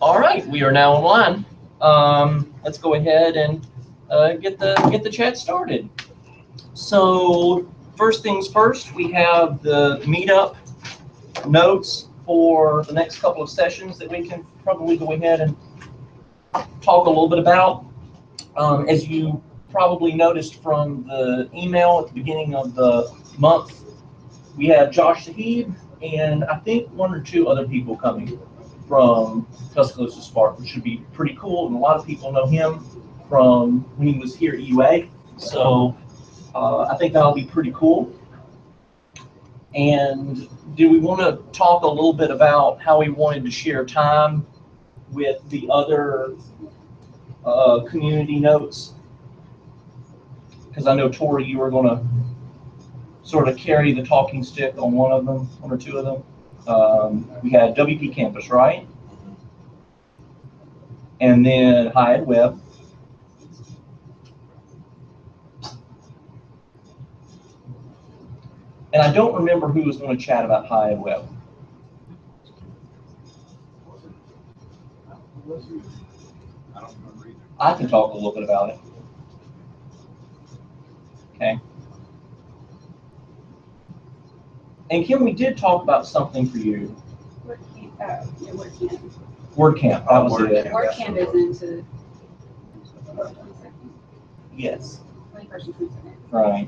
All right, we are now online. Let's go ahead and get the chat started. So first things first, we have the meetup notes for the next couple of sessions that we can probably go ahead and talk a little bit about. As you probably noticed from the email at the beginning of the month, we have Josh Sahib and I think one or two other people coming from Tuscaloosa Spark, which should be pretty cool. And a lot of people know him from when he was here at UA. So I think that'll be pretty cool. And do we want to talk a little bit about how we wanted to share time with the other community notes? Because I know, Tori, you were going to sort of carry the talking stick on one of them, one or two of them. We had WP Campus, right? And then High Ed Web. And I don't remember who was going to chat about High Ed Web. I don't remember either. I can talk a little bit about it. Okay. And Kim, we did talk about something for you. WordCamp. WordCamp, that was it. WordCamp is into Yes. 21st and 22nd. Right.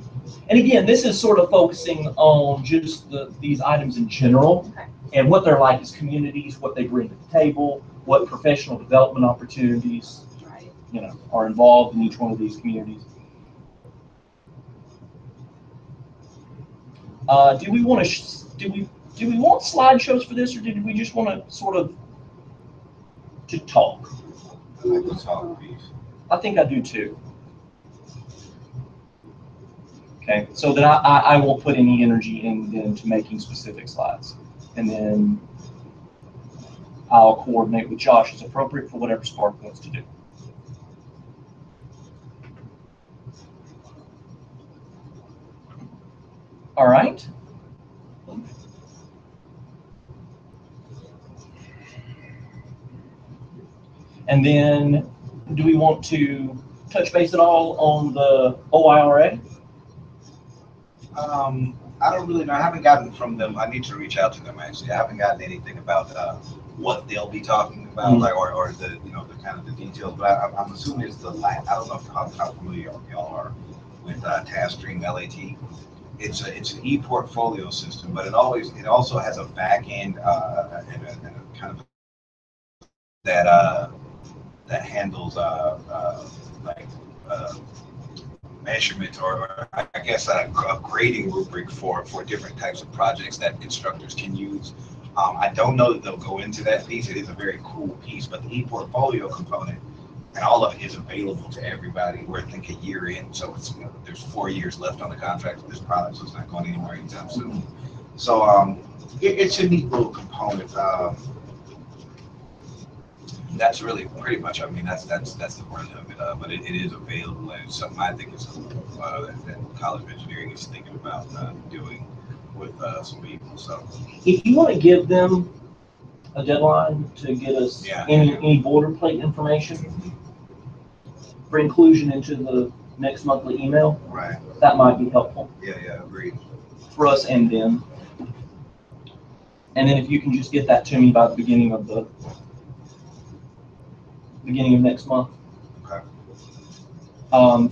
And again, this is sort of focusing on just these items in general, Okay. and what they're like as communities, what they bring to the table, what professional development opportunities, Right. are involved in each one of these communities. Do we want slideshows for this, or did we just want to sort of talk? I like the talk piece. I think I do too. Okay, so that I won't put any energy into making specific slides, and then I'll coordinate with Josh as appropriate for whatever Spark wants to do. All right. And then, do we want to touch base at all on the OIRA? I don't really know. I haven't gotten from them. I need to reach out to them actually. I haven't gotten anything about what they'll be talking about, like or the the kind of the details. But I'm assuming it's the I don't know how familiar y'all are with TaskStream LAT. It's an e-portfolio system, but it also has a back end and a kind of that handles measurement or I guess a grading rubric for different types of projects that instructors can use. I don't know that they'll go into that piece. It is a very cool piece, but the e-portfolio component and all of it is available to everybody. We're I think a year in, so it's there's 4 years left on the contract of this product, so it's not going anywhere anytime soon. So it's a neat little component. That's really pretty much. I mean, that's the brunt of it. But it is available, and it's something I think is cool that College of Engineering is thinking about doing with some people. So, if you want to give them a deadline to get us any boilerplate information for inclusion into the next monthly email, right, that might be helpful. Yeah, agreed. For us and them. And then if you can just get that to me by the beginning of next month. Okay.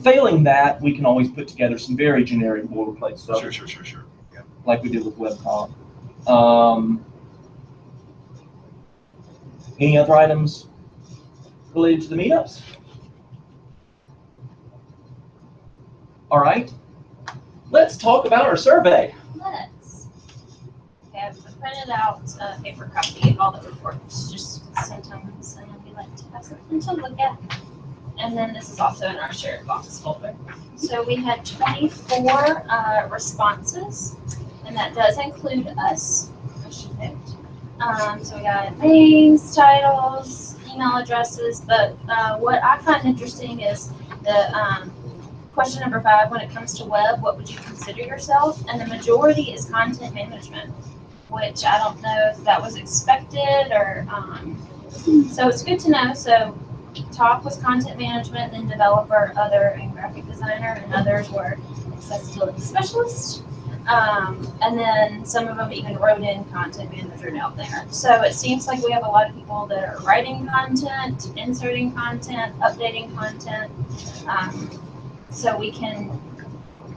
Failing that, we can always put together some very generic boilerplate stuff. Sure. Yeah. Like we did with WebCom. Any other items related to the meetups? All right. Let's talk about our survey. Let's. Okay, I've printed out a paper copy of all the reports, just sometimes we like to have something to look at. And then this is also in our shared box folder. So we had 24 responses, and that does include us. I should note. So we got names, titles, email addresses, but what I find interesting is the question number 5, when it comes to web, what would you consider yourself? And the majority is content management, which I don't know if that was expected or So it's good to know. So top was content management, then developer, other, and graphic designer, and others were accessibility specialists. And then some of them even wrote in content manager down there. So it seems like we have a lot of people that are writing content, inserting content, updating content. So we can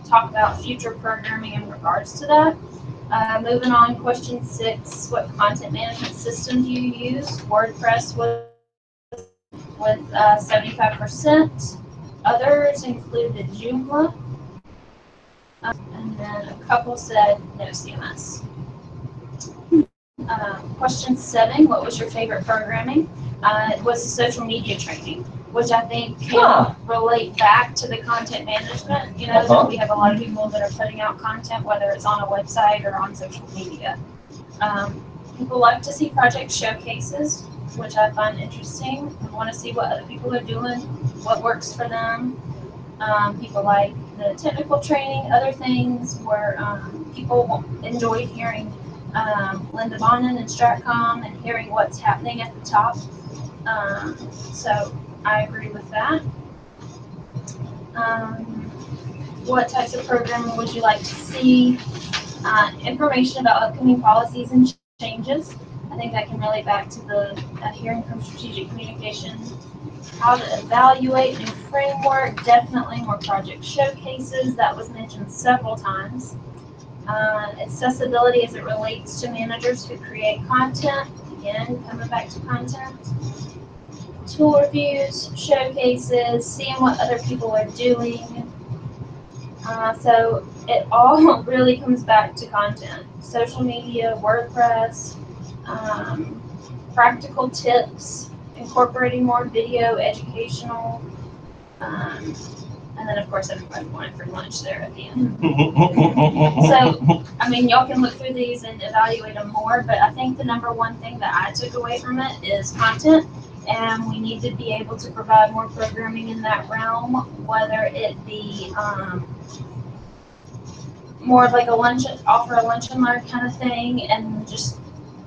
talk about future programming in regards to that. Moving on, question 6, what content management system do you use? WordPress was with 75%. Others included Joomla. And then a couple said no CMS. Question 7, what was your favorite programming? It was social media training, which I think can relate back to the content management. You know, that we have a lot of people that are putting out content, whether it's on a website or on social media. People like to see project showcases, which I find interesting. We want to see what other people are doing, what works for them. People like the technical training, other things where people enjoy hearing Linda Bonin and Stratcom and hearing what's happening at the top. So I agree with that. What types of programming would you like to see? Information about upcoming policies and changes. I think that can relate back to the hearing from strategic communication. How to evaluate new framework, definitely more project showcases. That was mentioned several times. Accessibility as it relates to managers who create content. Again, coming back to content. Tool reviews, showcases, seeing what other people are doing. So it all really comes back to content. Social media, WordPress, practical tips, incorporating more video, educational, and then of course everybody wanted free lunch there at the end. So, I mean, y'all can look through these and evaluate them more, but I think the number one thing that I took away from it is content, and we need to be able to provide more programming in that realm, whether it be more of like offer a lunch and learn kind of thing, and just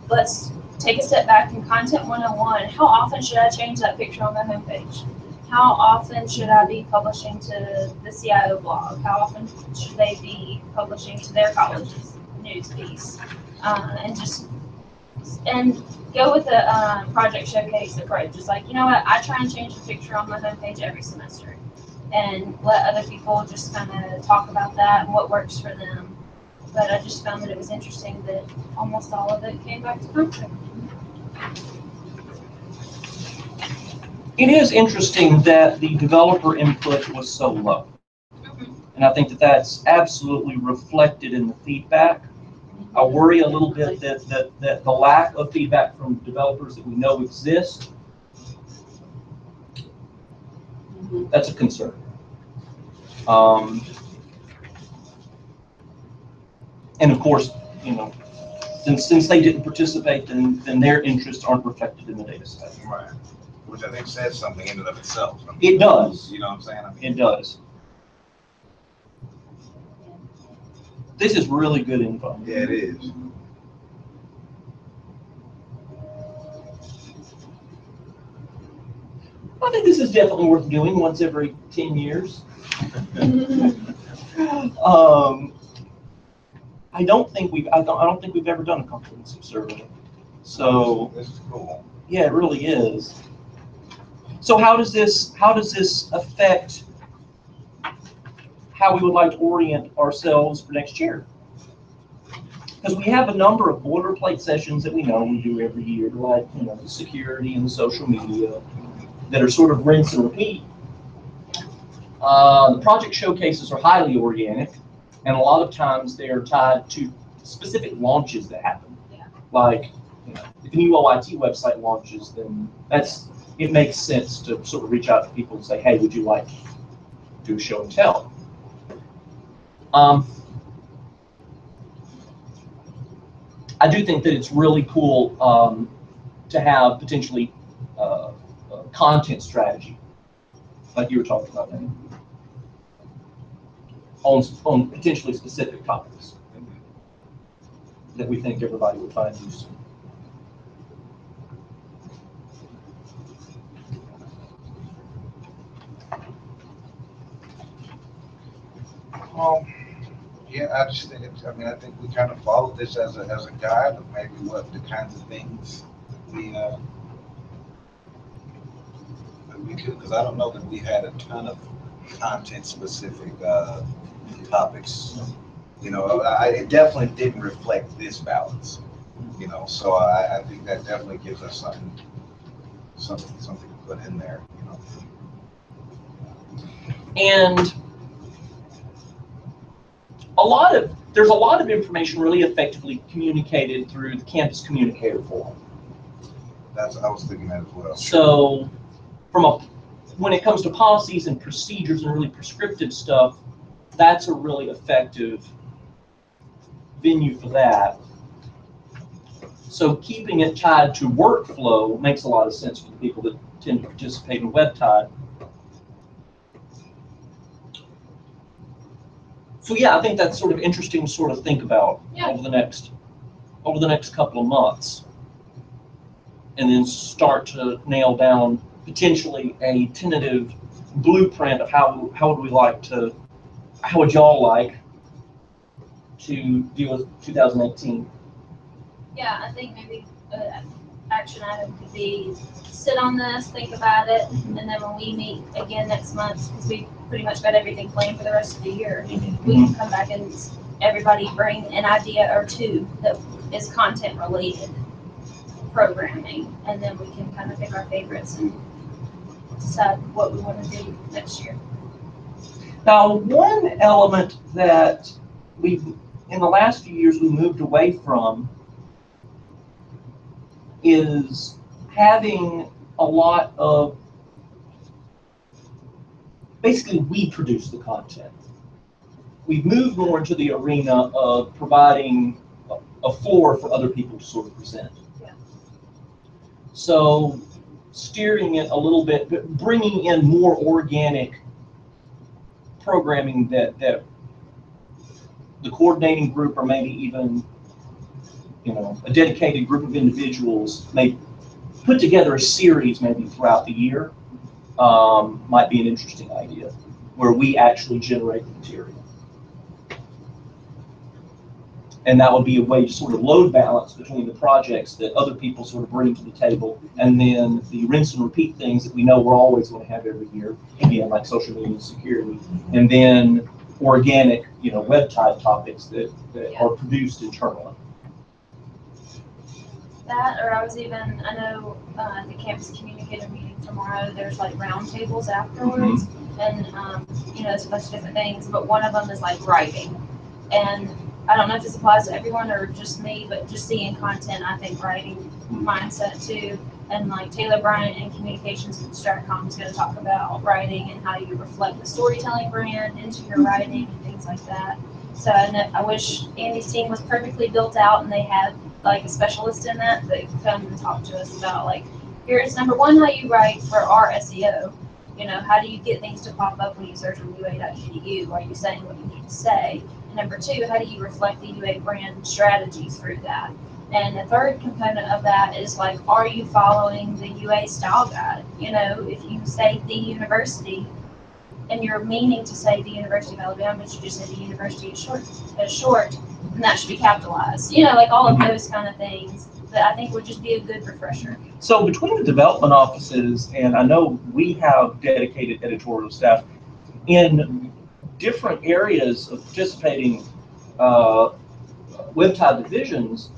let's take a step back in content 101. How often should I change that picture on the homepage? How often should I be publishing to the CIO blog? How often should they be publishing to their college's news piece? And go with the project showcase approach. Just like, you know what, I try and change the picture on my homepage every semester, and let other people just kind of talk about that and what works for them. But I just found that it was interesting that almost all of it came back to content. It is interesting that the developer input was so low. And I think that that's absolutely reflected in the feedback. I worry a little bit that the lack of feedback from developers that we know exist, that's a concern. And of course, you know, since they didn't participate, then their interests aren't reflected in the data set. Right. Which I think says something in and of itself. I mean, It does. You know what I'm saying? I mean, It does. This is really good info. yeah, it is. I think this is definitely worth doing once every 10 years. I don't think we've ever done a comprehensive survey. So This is cool. yeah, it really is. So how does this affect how we would like to orient ourselves for next year? Because we have a number of boilerplate sessions that we know we do every year, like, you know, the security and the social media, that are sort of rinse and repeat. The project showcases are highly organic, and a lot of times they are tied to specific launches that happen. Yeah. Like, you know, if a new OIT website launches, then it makes sense to sort of reach out to people and say, hey, would you like to do a show and tell? I do think that it's really cool to have potentially a content strategy, like you were talking about, Danny, on potentially specific topics that we think everybody would find useful. Well, yeah, I just think I mean, I think we kind of followed this as a guide of maybe what the kinds of things we, that we could, because I don't know that we had a ton of content-specific, topics. You know, it definitely didn't reflect this balance, you know, so I think that definitely gives us something to put in there, you know. And there's a lot of information really effectively communicated through the campus communicator forum. I was thinking that as well. So when it comes to policies and procedures and really prescriptive stuff, that's a really effective venue for that. So keeping it tied to workflow makes a lot of sense for the people that tend to participate in WebTide. So yeah, I think that's sort of interesting to sort of think about over the next couple of months, and then start to nail down potentially a tentative blueprint of how would y'all like to deal with 2018. Yeah, I think maybe action item could be sit on this, think about it, and then when we meet again next month, because we pretty much got everything planned for the rest of the year, we can come back and everybody bring an idea or two that is content related programming, and then we can kind of pick our favorites and decide what we want to do next year. Now, one element that in the last few years we moved away from is having a lot of, basically we produce the content. We've moved more into the arena of providing a floor for other people to sort of present. Yeah. So steering it a little bit, but bringing in more organic programming that the coordinating group, or maybe even a dedicated group of individuals may put together a series maybe throughout the year, might be an interesting idea, where we actually generate the material. And that would be a way to sort of load balance between the projects that other people sort of bring to the table, and then the rinse and repeat things that we know we're always going to have every year, again, like social media and security, and then organic, WebTide topics that are produced internally. That, or I know at the campus communicator meeting tomorrow, there's like roundtables afterwards, and it's a bunch of different things, but one of them is like writing. And I don't know if this applies to everyone or just me, but just seeing content, I think writing mindset too. And like Taylor Bryant in Communications at Stratcom is going to talk about writing and how you reflect the storytelling brand into your writing and things like that. So I wish Andy's team was perfectly built out and they had like a specialist in that could come and talk to us about like, here's number one, how you write for our SEO. How do you get things to pop up when you search on UA.edu? Are you saying what you need to say? And number two, how do you reflect the UA brand strategies through that? And the third component of that is like, are you following the UA style guide? If you say the university and you're meaning to say the University of Alabama, but you just say the university is short, and that should be capitalized. Like all of those kind of things that I think would just be a good refresher. So between the development offices, and I know we have dedicated editorial staff in different areas of participating WebTide divisions,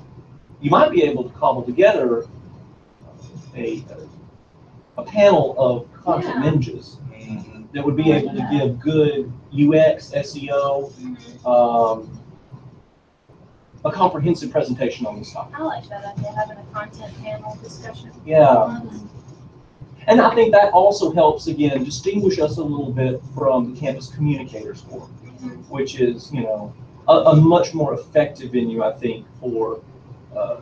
you might be able to cobble together a panel of content ninjas that would be able to give good UX, SEO, a comprehensive presentation on this topic. I like that idea, having a content panel discussion. Yeah. And I think that also helps, again, distinguish us a little bit from the Campus Communicators Forum, which is, a much more effective venue, I think, for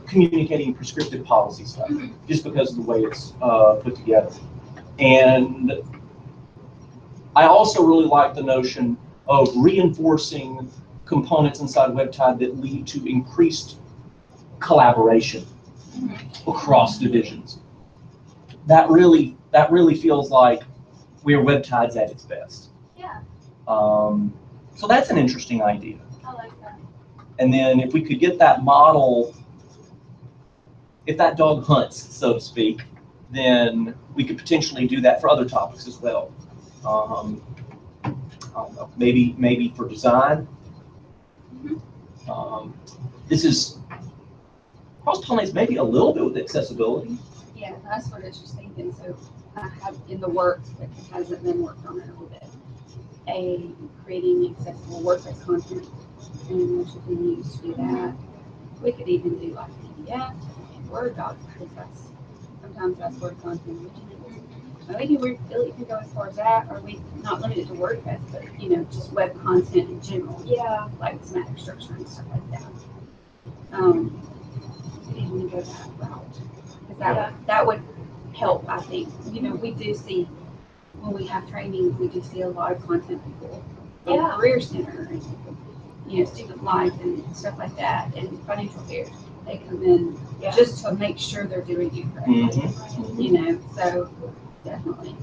communicating prescriptive policy stuff, just because of the way it's put together. And I also really like the notion of reinforcing components inside WebTide that lead to increased collaboration across divisions. That really feels like where WebTide's at its best. Yeah. So that's an interesting idea. I like that. And then if we could get that model, if that dog hunts, so to speak, then we could potentially do that for other topics as well. I don't know, maybe for design. This is cross-pollinates maybe a little bit with accessibility. Yeah, that's what I was just thinking. So I have in the works, but it hasn't been worked on in a little bit, creating accessible WordPress content, and which we can use to do that. We could even do like PDF and Word docs, because sometimes that's where content originates. And we can really go as far as that, or we not limited to WordPress, but just web content in general. Yeah. Like semantic structure and stuff like that. We could even go that route, because that would help. I think we do see when we have trainings, we do see a lot of content people from Yeah. Career Center and student life and stuff like that, and financial affairs. They come in just to make sure they're doing it correctly. So definitely.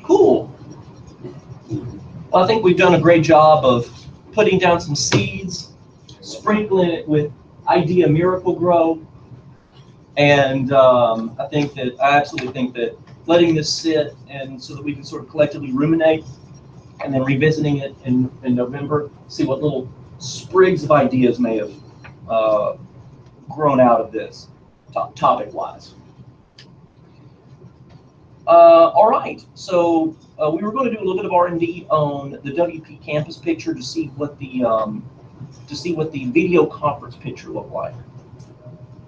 Cool. Well, I think we've done a great job of putting down some seeds, sprinkling it with idea miracle grow, and I absolutely think that letting this sit and so that we can sort of collectively ruminate, and then revisiting it in November, see what little sprigs of ideas may have grown out of this topic-wise. All right, so we were going to do a little bit of R&D on the WP campus picture to see what the video conference picture looked like.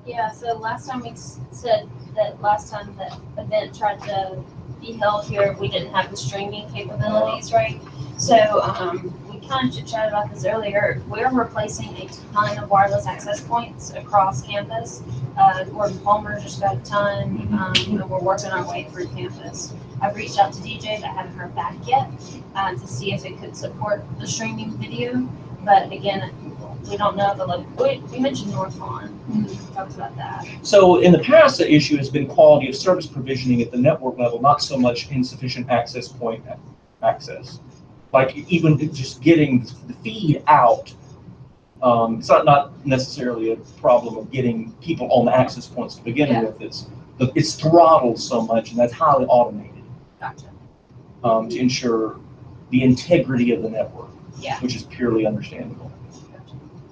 Yeah, so last time we said that last time the event tried to be held here, we didn't have the streaming capabilities, right? So we kind of chit-chatted about this earlier. We're replacing a ton of wireless access points across campus. Gordon Palmer just got a ton, and we're working our way through campus. I've reached out to DJs. I haven't heard back yet to see if it could support the streaming video. But again, we don't know we mentioned North Lawn. We talked about that. So in the past, the issue has been quality of service provisioning at the network level, not so much insufficient access point access. Like even just getting the feed out, it's not necessarily a problem of getting people on the access points to begin with. It's throttled so much, and that's highly automated. Gotcha. To ensure the integrity of the network, which is purely understandable.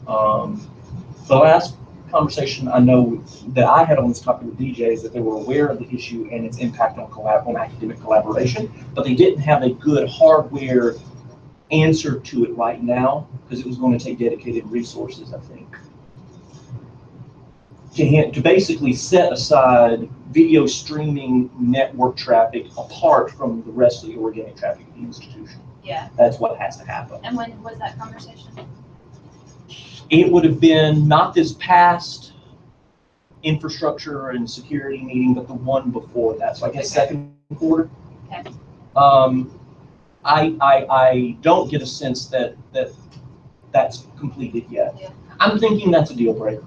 The last conversation I know that I had on this topic with DJs that they were aware of the issue and its impact on academic collaboration, but they didn't have a good hardware answer to it right now because it was going to take dedicated resources, I think, to basically set aside video streaming network traffic apart from the rest of the organic traffic of the institution. Yeah. That's what has to happen. And when was that conversation? It would have been not this past infrastructure and security meeting, but the one before that. So I guess second quarter. Okay. I don't get a sense that that's completed yet. Yeah. I'm thinking that's a deal breaker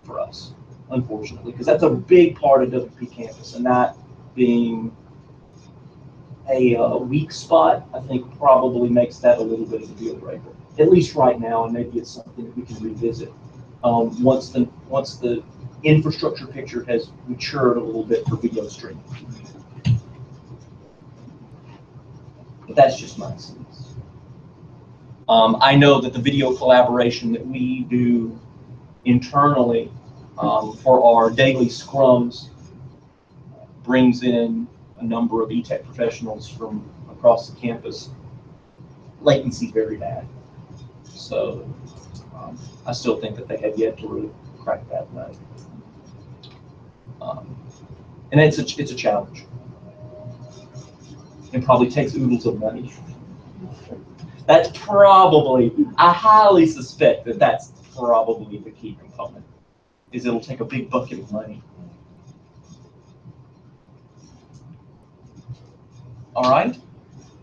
for us, unfortunately, because that's a big part of WP Campus, and that being a weak spot, I think probably makes that a little bit of a deal breaker, at least right now, and maybe it's something that we can revisit once the infrastructure picture has matured a little bit for video streaming. But that's just my sense. I know that the video collaboration that we do internally for our daily scrums brings in a number of e-tech professionals from across the campus. Latency very bad. So I still think that they have yet to really crack that nut. And it's a challenge. It probably takes oodles of money. That's probably, I highly suspect that that's probably the key component, is it'll take a big bucket of money. All right,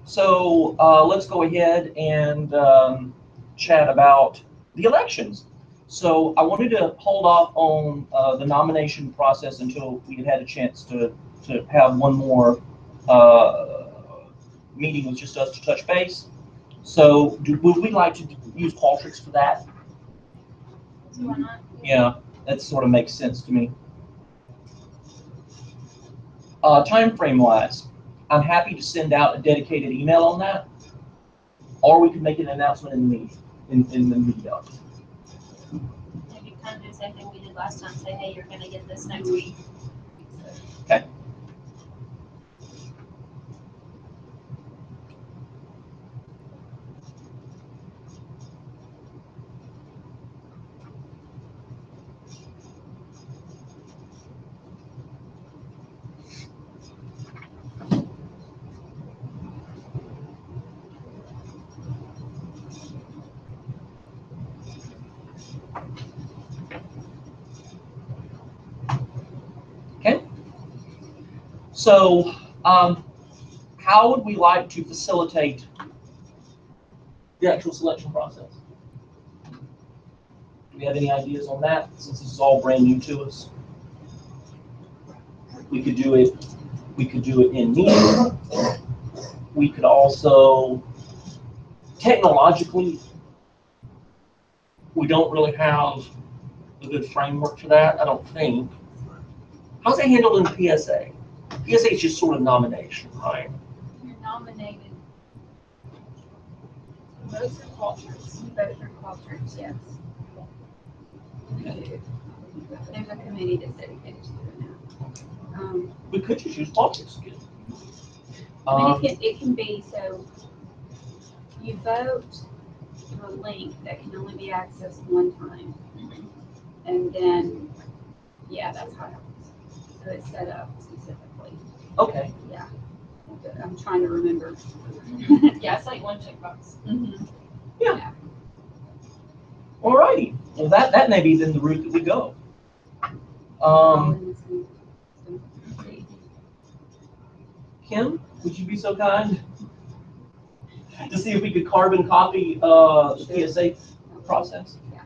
so let's go ahead and chat about the elections. So I wanted to hold off on the nomination process until we had a chance to have one more meeting with just us to touch base. So would we like to use Qualtrics for that? Why not? Yeah, that sort of makes sense to me. Time frame wise, I'm happy to send out a dedicated email on that, or we could make an announcement in the meeting, in the meetup. Maybe kind of do the same thing we did last time, say, hey, you're gonna get this next week. Okay. So, how would we like to facilitate the actual selection process? Do we have any ideas on that, since this is all brand new to us? We could do it in meeting. We could also, technologically, we don't really have a good framework for that, I don't think. How's it handled in PSA? PSA is just sort of nomination, right? You're nominated. Votes are Qualtrics. You vote for Qualtrics, yes. There's a committee that's dedicated to doing that. We could just use Qualtrics again. I mean, it can be, so you vote through a link that can only be accessed one time. And then, yeah, that's how it happens. So it's set up specifically. Okay. Yeah. But I'm trying to remember. Yeah, it's like one checkbox. Yeah. Alrighty. Well, that may be then the route that we go. Kim, would you be so kind to see if we could carbon copy the PSA process? Yeah.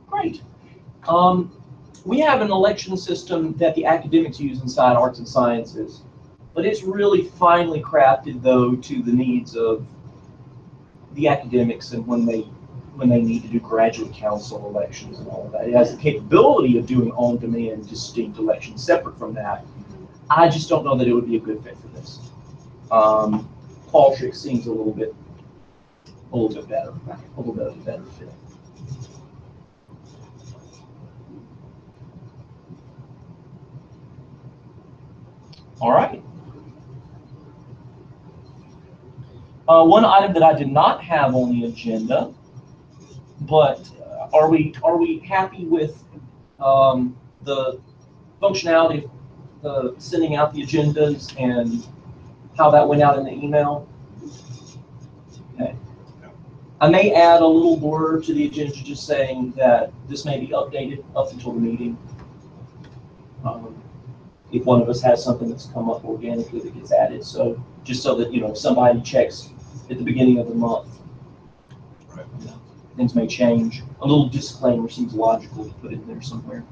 Great. We have an election system that the academics use inside arts and sciences, but it's really finely crafted, though, to the needs of the academics and when they need to do graduate council elections and all of that. It has the capability of doing on-demand distinct elections separate from that. I just don't know that it would be a good fit for this. Qualtrics seems a little bit better, a little bit of a better fit. All right. One item that I did not have on the agenda, but are we happy with the functionality of sending out the agendas and how that went out in the email? Okay. I may add a little blurb to the agenda just saying that this may be updated up until the meeting. If one of us has something that's come up organically that gets added, so just so that if somebody checks at the beginning of the month, Right. Things may change. A little disclaimer seems logical to put in there somewhere.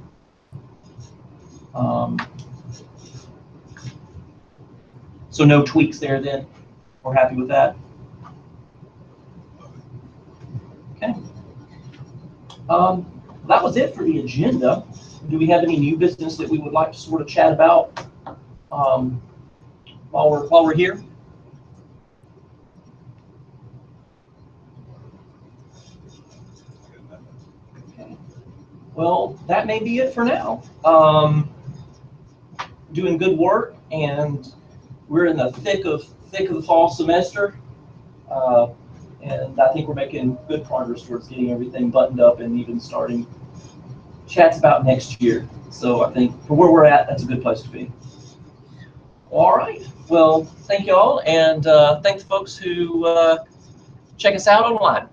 So no tweaks there then? We're happy with that? Okay. That was it for the agenda. Do we have any new business that we would like to sort of chat about while we're here? Okay. Well, that may be it for now. Doing good work, and we're in the thick of the fall semester, and I think we're making good progress towards getting everything buttoned up and even starting chats about next year. So I think for where we're at, that's a good place to be. All right. Well, thank you all, and thank the folks who check us out online.